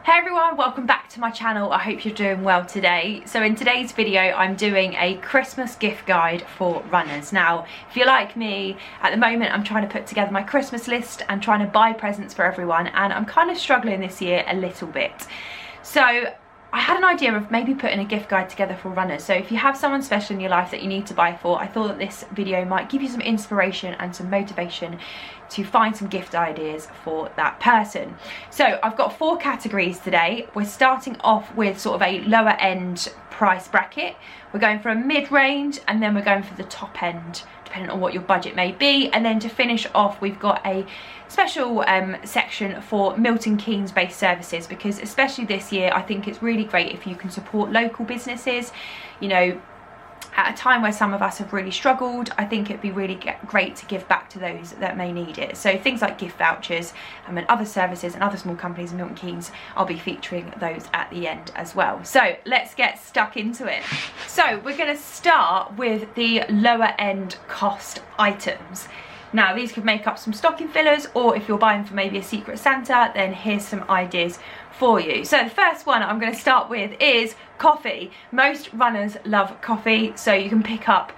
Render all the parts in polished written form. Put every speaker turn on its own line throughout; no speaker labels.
Hey everyone, welcome back to my channel. I hope you're doing well today. So in today's video I'm doing a Christmas gift guide for runners. Now if you're like me, at the moment I'm trying to put together my Christmas list and trying to buy presents for everyone, and I'm kind of struggling this year a little bit. So I had an idea of maybe putting a gift guide together for runners. So if you have someone special in your life that you need to buy for, I thought that this video might give you some inspiration and some motivation to find some gift ideas for that person. So I've got 4 categories today. We're starting off with sort of a lower end price bracket. We're going for a mid-range, and then we're going for the top end, depending on what your budget may be. And then to finish off, we've got a special section for Milton Keynes based services, because especially this year I think it's really great if you can support local businesses. You know, at a time where some of us have really struggled, I think it'd be really great to give back to those that may need it. So things like gift vouchers and other services and other small companies in Milton Keynes, I'll be featuring those at the end as well. So let's get stuck into it. So we're going to start with the lower end cost items. Now these could make up some stocking fillers, or if you're buying for maybe a Secret Santa, then here's some ideas for you. So the first one I'm going to start with is coffee. Most runners love coffee, so you can pick up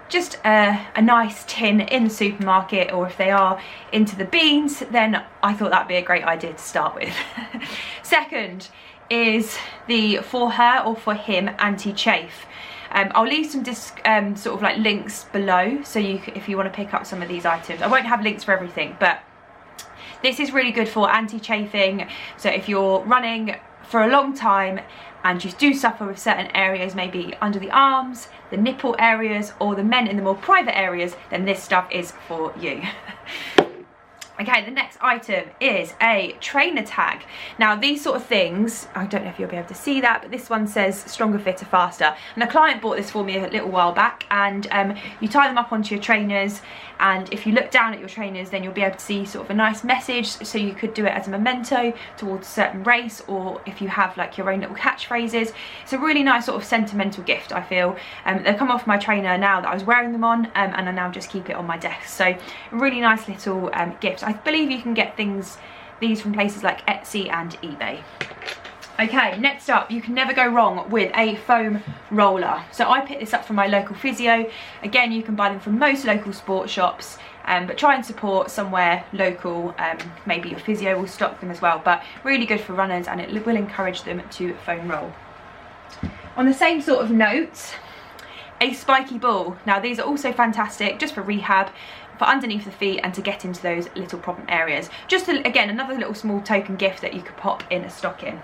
just a nice tin in the supermarket, or if they are into the beans, then I thought that'd be a great idea to start with. Second is the for her or for him anti-chafe. I'll leave some sort of like links below, so if you want to pick up some of these items. I won't have links for everything, but this is really good for anti-chafing. So if you're running for a long time and you do suffer with certain areas, maybe under the arms, the nipple areas, or the men in the more private areas, then this stuff is for you. Okay, the next item is a trainer tag. Now these sort of things, I don't know if you'll be able to see that, but this one says stronger, fitter, faster. And a client bought this for me a little while back, and you tie them up onto your trainers, and if you look down at your trainers, then you'll be able to see sort of a nice message. So you could do it as a memento towards a certain race, or if you have like your own little catchphrases. It's a really nice sort of sentimental gift, I feel. They come off my trainer now that I was wearing them on, and I now just keep it on my desk. So a really nice little gift. I believe you can get these from places like Etsy and eBay. Okay, next up, you can never go wrong with a foam roller. So I picked this up from my local physio. Again, you can buy them from most local sports shops, but try and support somewhere local. Maybe your physio will stock them as well, but really good for runners, and it will encourage them to foam roll. On the same sort of note, a spiky ball. Now these are also fantastic just for rehab, for underneath the feet, and to get into those little problem areas. Just again, another little small token gift that you could pop in a stocking.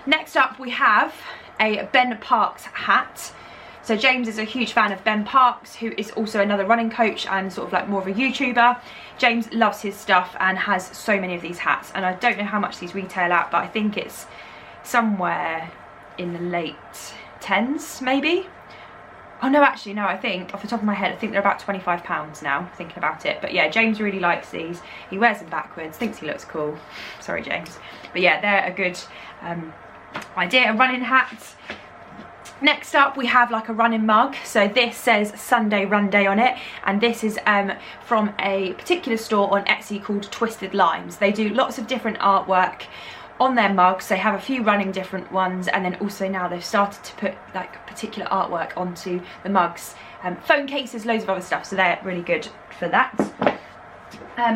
Next up we have a Ben Parks hat. So James is a huge fan of Ben Parks, who is also another running coach and sort of like more of a YouTuber. James loves his stuff and has so many of these hats, and I don't know how much these retail at, but I think it's somewhere in the late 10s maybe. Oh no, actually no, I think off the top of my head I think they're about £25 now, thinking about it. But yeah, James really likes these. He wears them backwards, thinks he looks cool. Sorry James. But yeah, they're a good idea, a running hat. Next up we have like a running mug. So this says Sunday Run Day on it, and this is from a particular store on Etsy called Twisted Limes. They do lots of different artwork on their mugs. They have a few running different ones, and then also now they've started to put like particular artwork onto the mugs. Phone cases, loads of other stuff, so they're really good for that.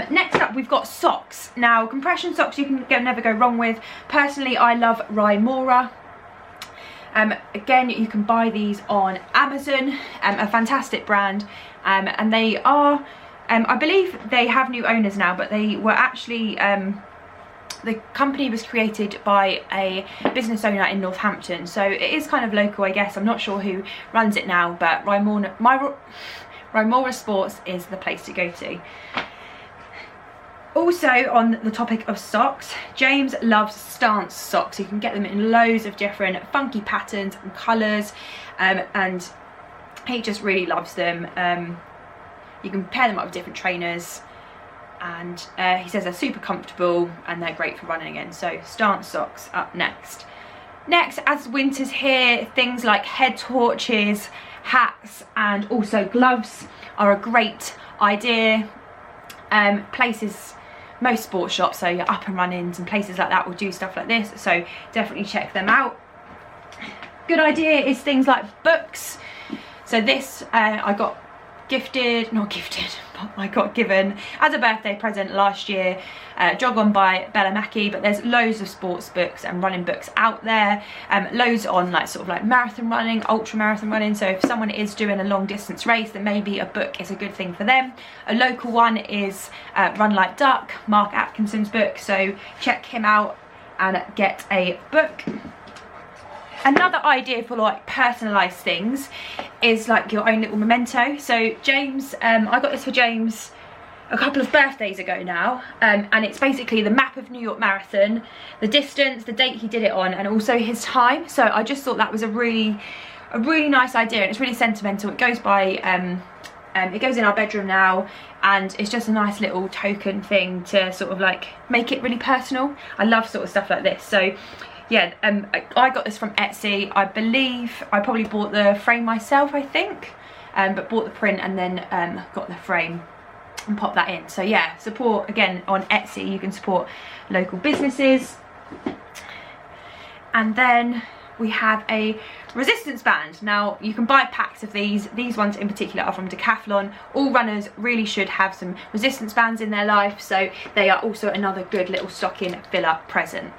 Next up we've got socks. Now compression socks you can never go wrong with. Personally I love Rymora. Again, you can buy these on Amazon, a fantastic brand, and they are, I believe they have new owners now, but they were actually, the company was created by a business owner in Northampton, so it is kind of local, I guess. I'm not sure who runs it now, but Rymora Sports is the place to go to. Also on the topic of socks, James loves stance socks. You can get them in loads of different funky patterns and colours, and he just really loves them. You can pair them up with different trainers, and he says they're super comfortable and they're great for running in. So stance socks up next. Next, as winter's here, things like head torches, hats, and also gloves are a great idea. Places most sports shops, so your Up and Runnings and places like that will do stuff like this, so definitely check them out. Good idea is things like books. So this I got I got given as a birthday present last year, Jog On by Bella Mackie, but there's loads of sports books and running books out there, loads on like sort of like marathon running, ultra marathon running, so if someone is doing a long distance race, then maybe a book is a good thing for them. A local one is Run Like Duck, Mark Atkinson's book, so check him out and get a book. Another idea for like personalised things is like your own little memento. So James, I got this for James a couple of birthdays ago now, and it's basically the map of New York Marathon, the distance, the date he did it on, and also his time. So I just thought that was a really nice idea, and it's really sentimental. It goes by it goes in our bedroom now, and it's just a nice little token thing to sort of like make it really personal. I love sort of stuff like this. So yeah, I got this from Etsy. I believe I probably bought the frame myself, I think, but bought the print and then got the frame and popped that in. So yeah, support, again, on Etsy you can support local businesses. And then we have a resistance band. Now you can buy packs of these ones in particular are from Decathlon. All runners really should have some resistance bands in their life, so they are also another good little stocking filler present.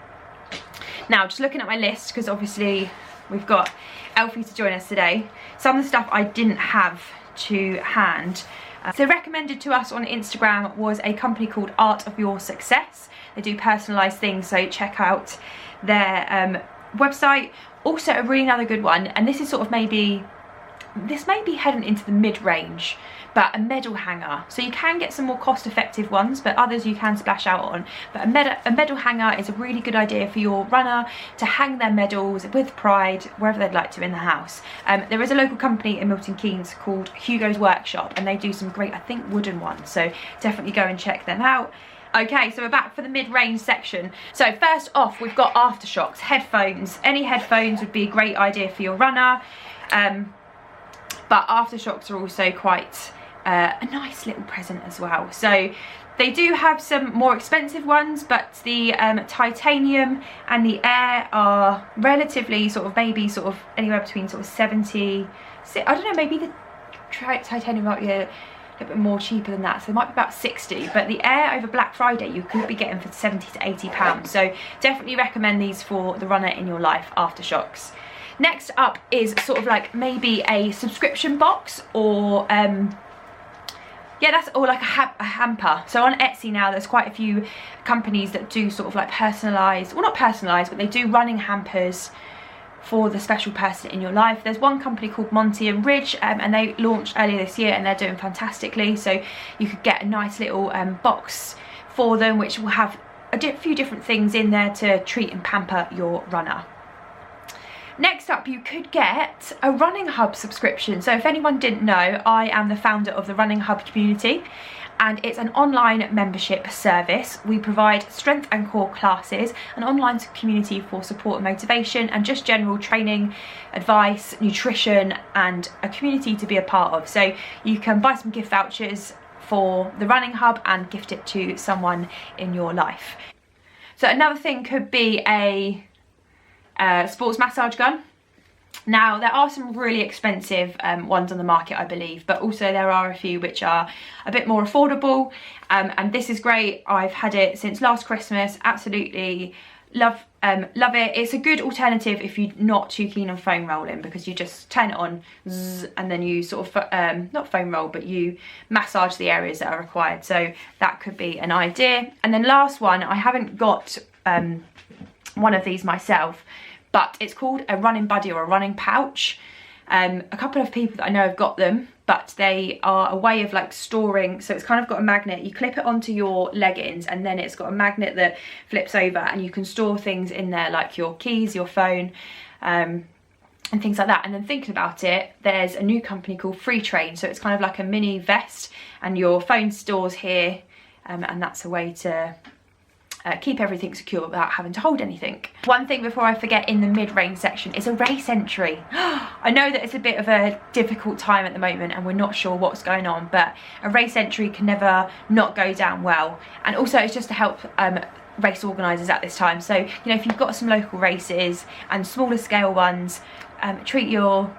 Now, just looking at my list, because obviously we've got Elfie to join us today, some of the stuff I didn't have to hand. So recommended to us on Instagram was a company called Art of Your Success. They do personalised things, so check out their website. Also a really another good one, and this is sort of this may be heading into the mid-range, but a medal hanger. So you can get some more cost-effective ones, but others you can splash out on. But a medal hanger is a really good idea for your runner to hang their medals with pride wherever they'd like to in the house. There is a local company in Milton Keynes called Hugo's Workshop, and they do some great, I think, wooden ones, so definitely go and check them out. Okay, so we're back for the mid-range section. So first off, we've got aftershocks, headphones. Any headphones would be a great idea for your runner, but aftershocks are also quite a nice little present as well. So they do have some more expensive ones, but the titanium and the air are relatively sort of maybe sort of anywhere between sort of 70, I don't know, maybe the titanium might be a bit more cheaper than that, so it might be about 60, but the air over Black Friday you could be getting for 70 to 80 pounds, so definitely recommend these for the runner in your life, aftershocks. Next up is sort of like maybe a subscription box, or yeah, that's all like a hamper. So on Etsy now there's quite a few companies that do sort of like personalised, well not personalised, but they do running hampers for the special person in your life. There's one company called Monty and Ridge, and they launched earlier this year and they're doing fantastically, so you could get a nice little box for them which will have a few different things in there to treat and pamper your runner. Next up, you could get a Running Hub subscription. So if anyone didn't know, I am the founder of the Running Hub community, and it's an online membership service. We provide strength and core classes, an online community for support and motivation, and just general training, advice, nutrition, and a community to be a part of. So you can buy some gift vouchers for the Running Hub and gift it to someone in your life. So another thing could be a sports massage gun. Now there are some really expensive ones on the market, I believe, but also there are a few which are a bit more affordable, and this is great. I've had it since last Christmas, absolutely love it. It's a good alternative if you're not too keen on foam rolling, because you just turn it on zzz, and then you sort of not foam roll, but you massage the areas that are required, so that could be an idea. And then last one, I haven't got one of these myself, but it's called a running buddy or a running pouch. A couple of people that I know have got them, but they are a way of like storing, so it's kind of got a magnet, you clip it onto your leggings and then it's got a magnet that flips over and you can store things in there like your keys, your phone, and things like that. And then thinking about it, there's a new company called Free Train, so it's kind of like a mini vest and your phone stores here, and that's a way to keep everything secure without having to hold anything. One thing before I forget in the mid-range section is a race entry. I know that it's a bit of a difficult time at the moment and we're not sure what's going on, but a race entry can never not go down well. And also it's just to help race organisers at this time. So, you know, if you've got some local races and smaller scale ones, treat your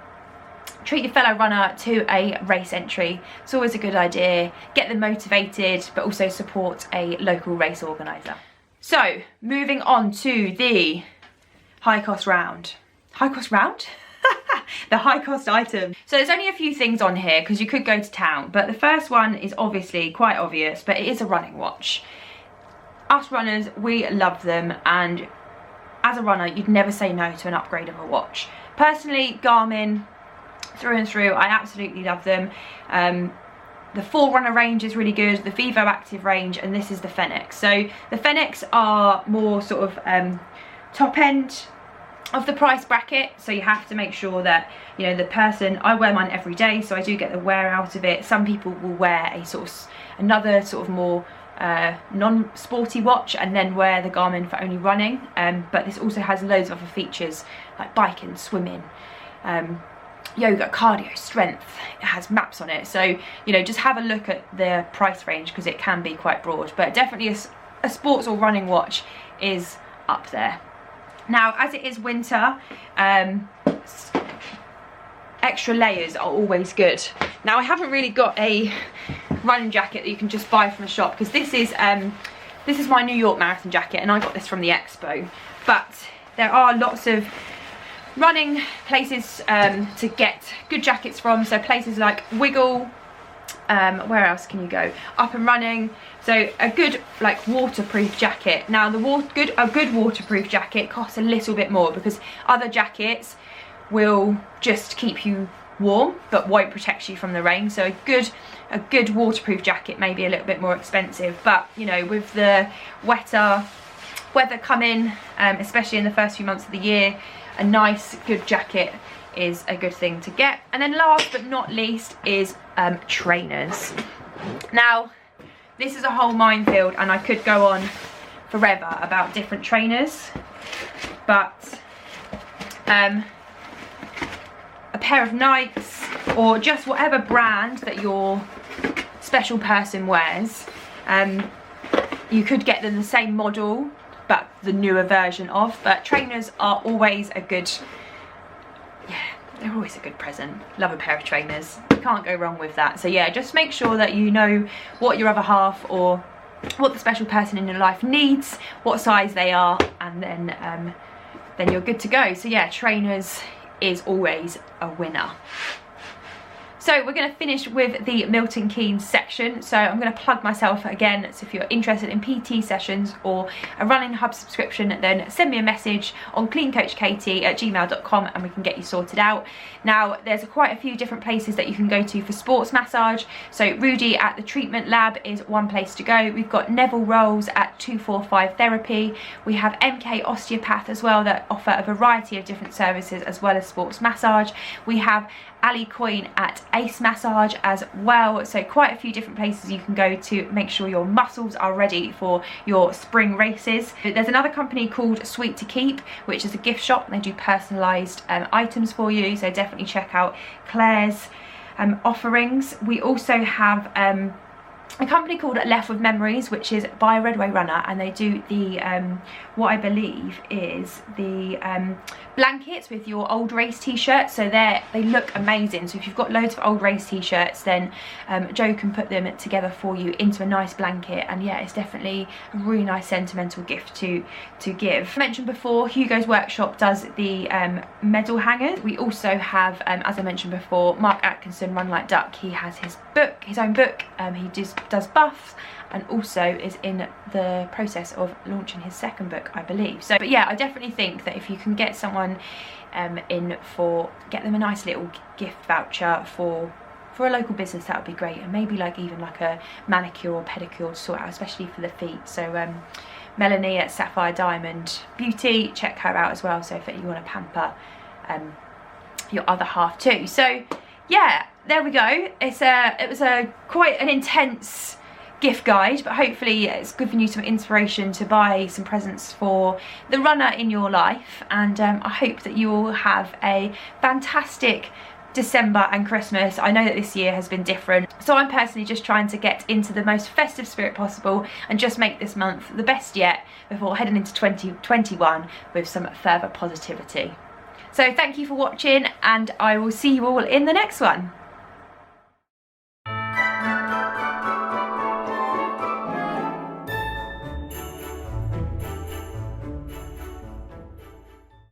fellow runner to a race entry. It's always a good idea. Get them motivated, but also support a local race organiser. So, moving on to the high cost round. High cost round? The high cost item. So there's only a few things on here because you could go to town, but the first one is obviously quite obvious, but it is a running watch. Us runners, we love them, and as a runner, you'd never say no to an upgrade of a watch. Personally, Garmin, through and through, I absolutely love them. The Forerunner range is really good, the Vivo Active range, and this is the Fenix. So the Fenix are more sort of top end of the price bracket, so you have to make sure that, you know, the person, I wear mine every day, so I do get the wear out of it. Some people will wear a sort of another sort of more non-sporty watch and then wear the Garmin for only running, but this also has loads of other features like biking, swimming, yoga, cardio, strength. It has maps on it, so, you know, just have a look at the price range because it can be quite broad, but definitely a sports or running watch is up there. Now, as it is winter, extra layers are always good. Now, I haven't really got a running jacket that you can just buy from a shop because this is my New York Marathon jacket and I got this from the expo, but there are lots of running places to get good jackets from, so places like Wiggle, where else can you go? Up and Running. So a good like waterproof jacket. Now a good waterproof jacket costs a little bit more because other jackets will just keep you warm but won't protect you from the rain. So a good waterproof jacket may be a little bit more expensive, but you know, with the wetter weather coming, especially in the first few months of the year, a nice good jacket is a good thing to get. And then last but not least is trainers. Now this is a whole minefield and I could go on forever about different trainers, but a pair of Nikes or just whatever brand that your special person wears, you could get them the same model but the newer version of, but trainers are always a good, yeah, they're always a good present. Love a pair of trainers, you can't go wrong with that. So yeah, just make sure that you know what your other half or what the special person in your life needs, what size they are, and then you're good to go. So yeah, trainers is always a winner. So we're going to finish with the Milton Keynes section. So I'm going to plug myself again. So if you're interested in PT sessions or a running hub subscription, then send me a message on cleancoachkatie@gmail.com and we can get you sorted out. Now there's quite a few different places that you can go to for sports massage. So Rudy at the Treatment Lab is one place to go. We've got Neville Rolls at 245 Therapy. We have MK Osteopath as well that offer a variety of different services as well as sports massage. We have Ali Coyne at Ace Massage as well, so quite a few different places you can go to make sure your muscles are ready for your spring races. There's another company called Sweet to Keep, which is a gift shop and they do personalised items for you, so definitely check out Claire's offerings. We also have a company called Left With Memories, which is by a Redway runner, and they do the what I believe is the blankets with your old race t-shirts. So they look amazing. So if you've got loads of old race t-shirts, then Joe can put them together for you into a nice blanket, and yeah, it's definitely a really nice sentimental gift to give. I mentioned before, Hugo's Workshop does the medal hangers. We also have, as I mentioned before, Mark Atkinson, Run Like Duck. He has his own book. He does buffs and also is in the process of launching his second book, I believe. So, but yeah, I definitely think that if you can get someone get them a nice little gift voucher for a local business, that would be great. And maybe like even like a manicure or pedicure to sort out, especially for the feet. So Melanie at Sapphire Diamond Beauty, check her out as well. So if you want to pamper your other half too. So yeah, there we go. It was quite an intense gift guide, but hopefully it's given you some inspiration to buy some presents for the runner in your life. And I hope that you all have a fantastic December and Christmas. I know that this year has been different, so I'm personally just trying to get into the most festive spirit possible and just make this month the best yet before heading into 2021 with some further positivity. So thank you for watching, and I will see you all in the next one.